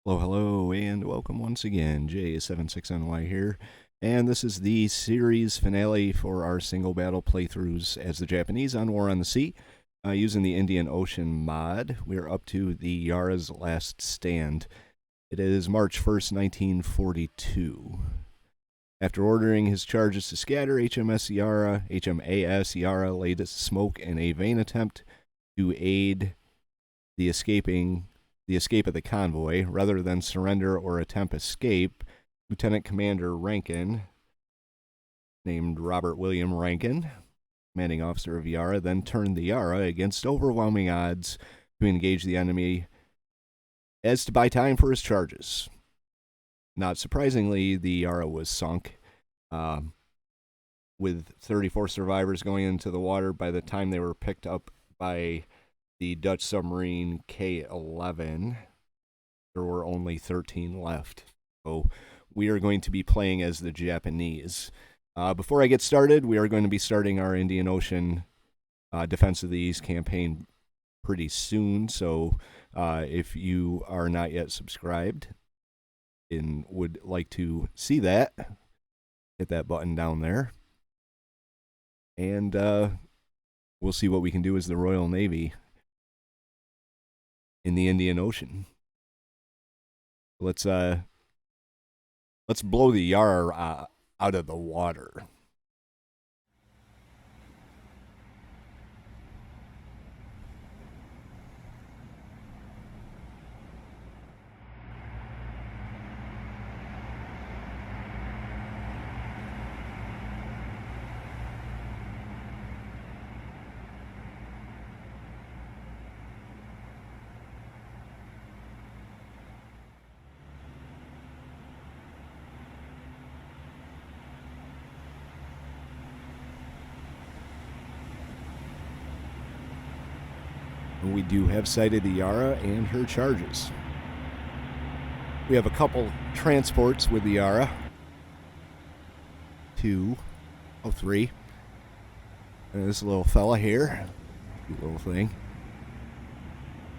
Hello, hello, and welcome once again. J76NY here, and this is the series finale for our single battle playthroughs as the Japanese on War on the Sea. Using the Indian Ocean mod, we're up to the Yarra's Last Stand. It is March 1st, 1942. After ordering his charges to scatter, HMAS Yarra laid smoke in a vain attempt to aid the escape of the convoy. Rather than surrender or attempt escape, Lieutenant Commander Rankin, named Robert William Rankin, commanding officer of Yarra, then turned the Yarra against overwhelming odds to engage the enemy as to buy time for his charges. Not surprisingly, the Yarra was sunk, with 34 survivors going into the water by the time they were picked up by the Dutch submarine K-11. There were only 13 left. So we are going to be playing as the Japanese. Before I get started, we are going to be starting our Indian Ocean Defense of the East campaign pretty soon. So if you are not yet subscribed and would like to see that, hit that button down there. And we'll see what we can do as the Royal Navy in the Indian Ocean. Let's blow the Yarra out of the water. We do have sighted the Yarra and her charges. We have a couple transports with the Yarra. 2, 3. And this little fella here. Cute little thing.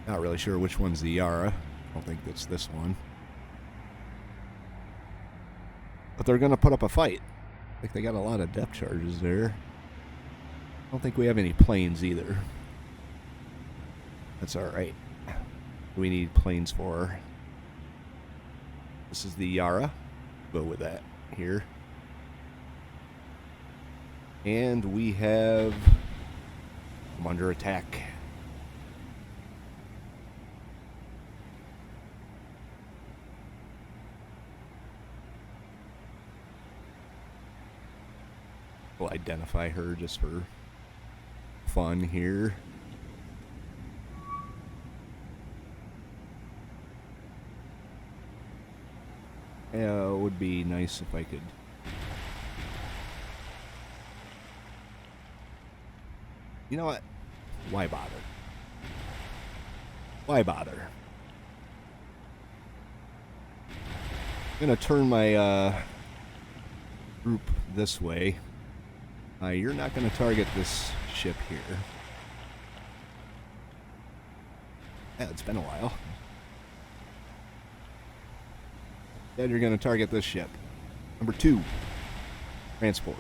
Not really sure which one's the Yarra. I don't think it's this one. But they're going to put up a fight. I think they got a lot of depth charges there. I don't think we have any planes either. That's alright. We need planes for. This is the Yarra. Go with that here. And we have. I'm under attack. We'll identify her just for fun here. Yeah, it would be nice if I could. You know what? Why bother? Why bother? I'm gonna turn my group this way. You're not gonna target this ship here. Yeah, it's been a while. Then you're going to target this ship. Number 2, transport.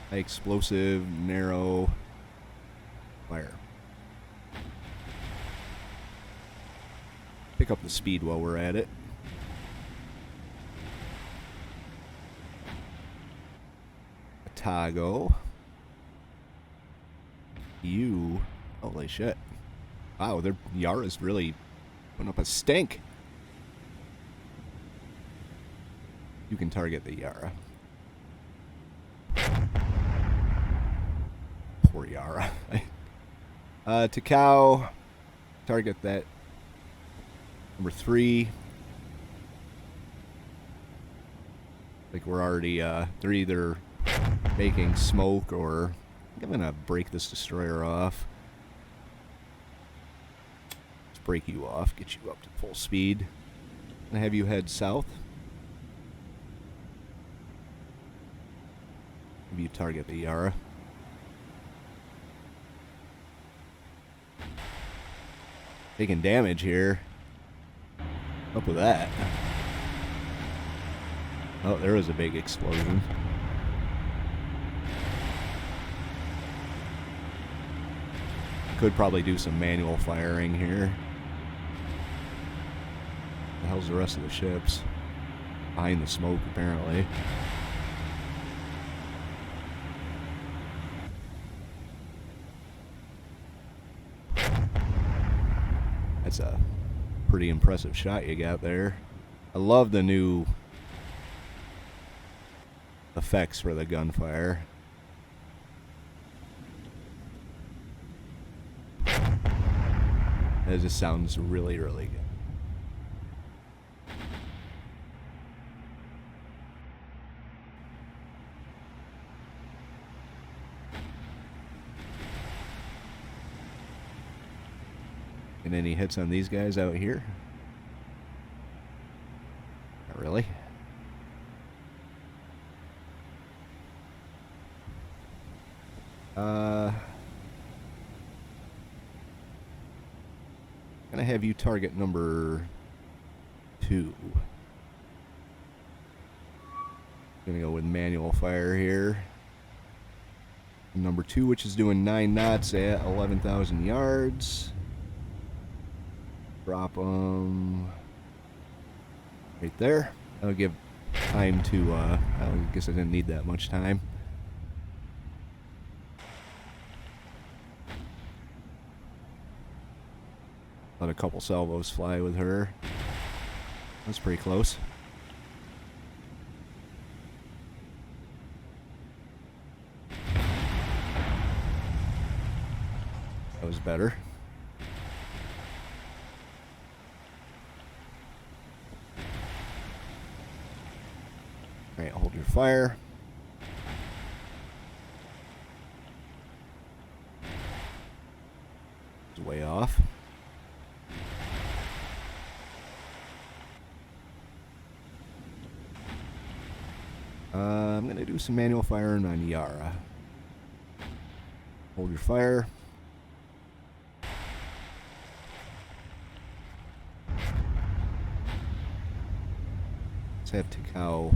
High explosive, narrow fire. Pick up the speed while we're at it. Otago. You. Holy shit. Wow, their Yarra's really putting up a stink. You can target the Yarra. Poor Yarra. Takao, target that. Number 3. I think we're already, they're either making smoke or I'm gonna break this destroyer off. Break you off, get you up to full speed, and have you head south. Maybe you target the Yarra. Taking damage here. Up with that. Oh, there was a big explosion. Could probably do some manual firing here. The hell's the rest of the ships? Behind the smoke, apparently. That's a pretty impressive shot you got there. I love the new effects for the gunfire. That just sounds really, really good. And any hits on these guys out here? Not really. Gonna have you target number 2. Gonna go with manual fire here. Number 2, which is doing 9 knots at 11,000 yards. Drop them right there. That'll give time to, I guess I didn't need that much time. Let a couple salvos fly with her. That's pretty close. That was better. Alright, hold your fire. It's way off. I'm going to do some manual firing on Yarra. Hold your fire. Let's have Tikau.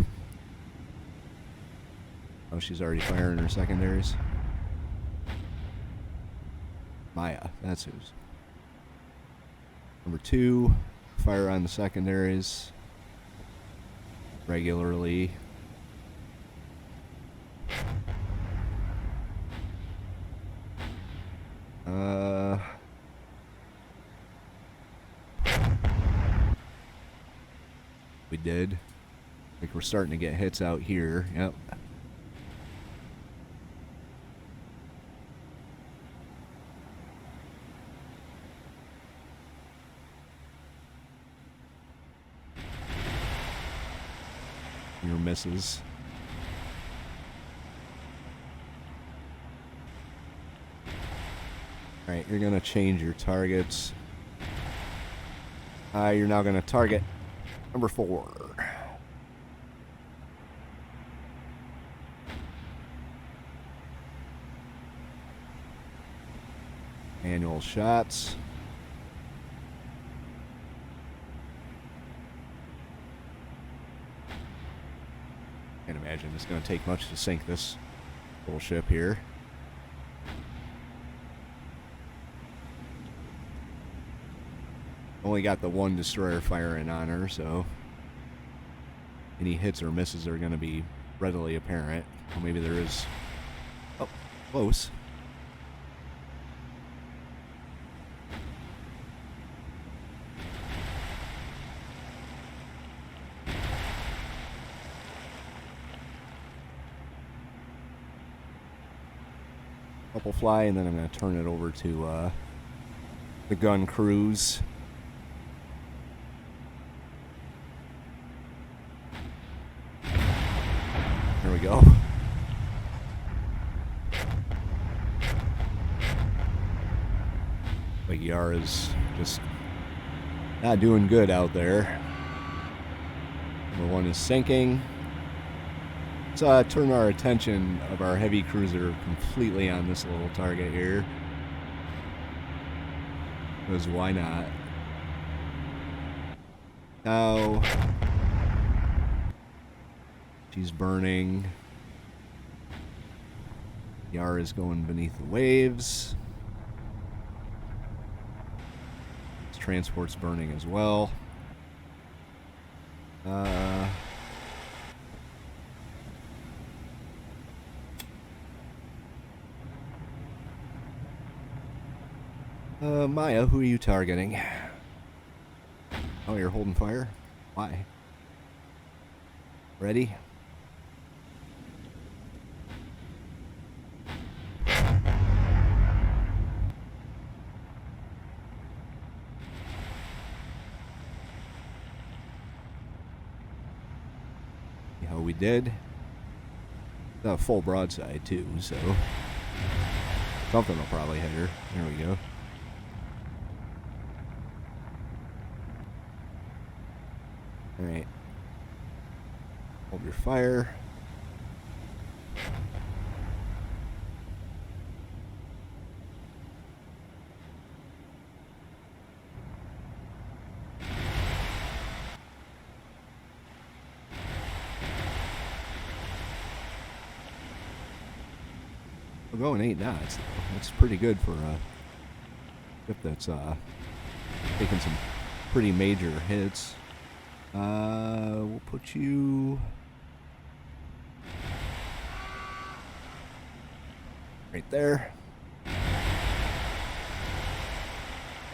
Oh, she's already firing her secondaries. Maya, that's who's. Number 2, fire on the secondaries regularly. We did. Like we're starting to get hits out here. Yep. Your misses. Alright, you're going to change your targets. You're now going to target number 4. Manual shots. Can't imagine it's going to take much to sink this little ship here. Only got the 1 destroyer firing on her, so any hits or misses are going to be readily apparent. Well, maybe there is. Oh, close. Couple fly, and then I'm going to turn it over to the gun crews. There we go. Like Yarra's just not doing good out there. Number 1 is sinking. Let's turn our attention of our heavy cruiser completely on this little target here. Because why not? Now, she's burning. Yarra is going beneath the waves. This transport's burning as well. Maya, who are you targeting? Oh, you're holding fire? Why? Ready? See how we did? A full broadside too, so something will probably hit her. There we go. Alright. Hold your fire. We're going 8 knots. That's pretty good for a ship that's taking some pretty major hits. We'll put you right there.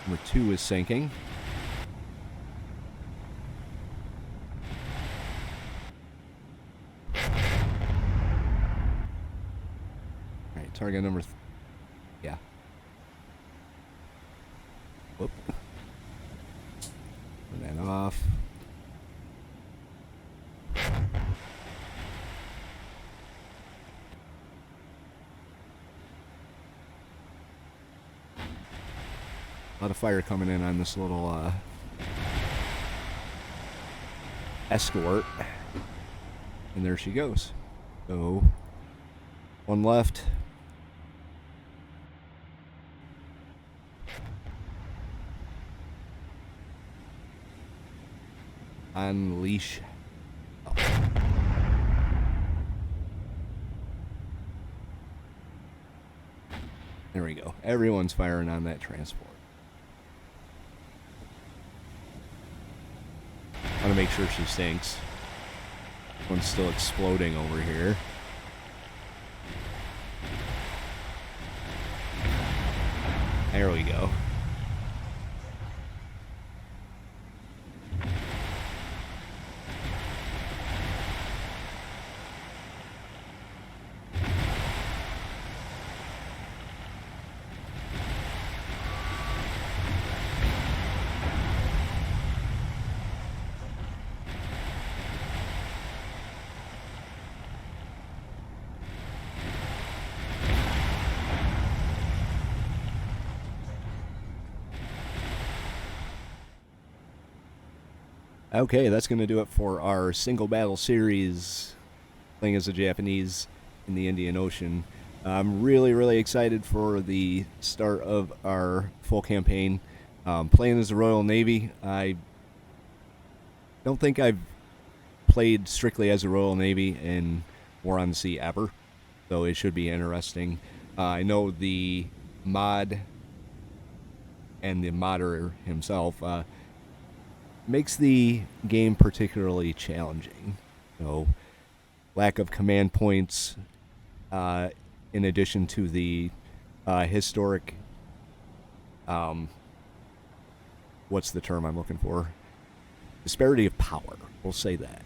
Number 2 is sinking. Alright, target number yeah. Whoop. Turn that off. A lot of fire coming in on this little escort. And there she goes. So, one left. Unleash. Oh. There we go. Everyone's firing on that transport. I want to make sure she sinks. One's still exploding over here. There we go. Okay, that's going to do it for our single battle series, playing as a Japanese in the Indian Ocean. I'm really excited for the start of our full campaign. Playing as the Royal Navy, I don't think I've played strictly as a Royal Navy in War on the Sea ever, so it should be interesting. I know the mod and the modder himself makes the game particularly challenging. So, lack of command points, in addition to the historic, what's the term I'm looking for? Disparity of power, we'll say that.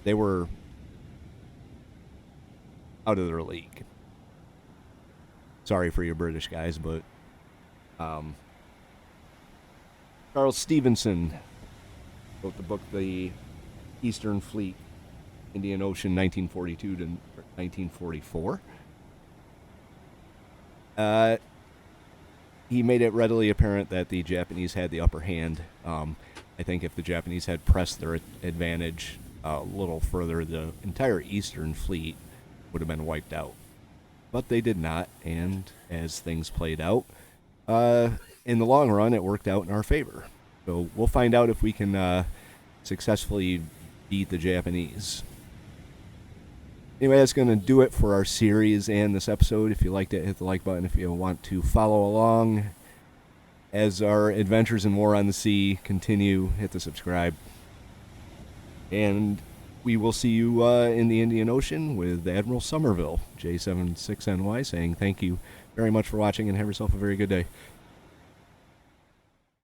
They were out of their league. Sorry for you British guys, but Charles Stevenson wrote the book The Eastern Fleet, Indian Ocean, 1942 to 1944. He made it readily apparent that the Japanese had the upper hand. I think if the Japanese had pressed their advantage a little further, the entire Eastern Fleet would have been wiped out. But they did not, and as things played out, in the long run, it worked out in our favor. So we'll find out if we can successfully beat the Japanese. Anyway, that's going to do it for our series and this episode. If you liked it, hit the like button. If you want to follow along as our adventures in War on the Sea continue, hit the subscribe. And we will see you in the Indian Ocean with Admiral Somerville, J76NY, saying thank you very much for watching and have yourself a very good day.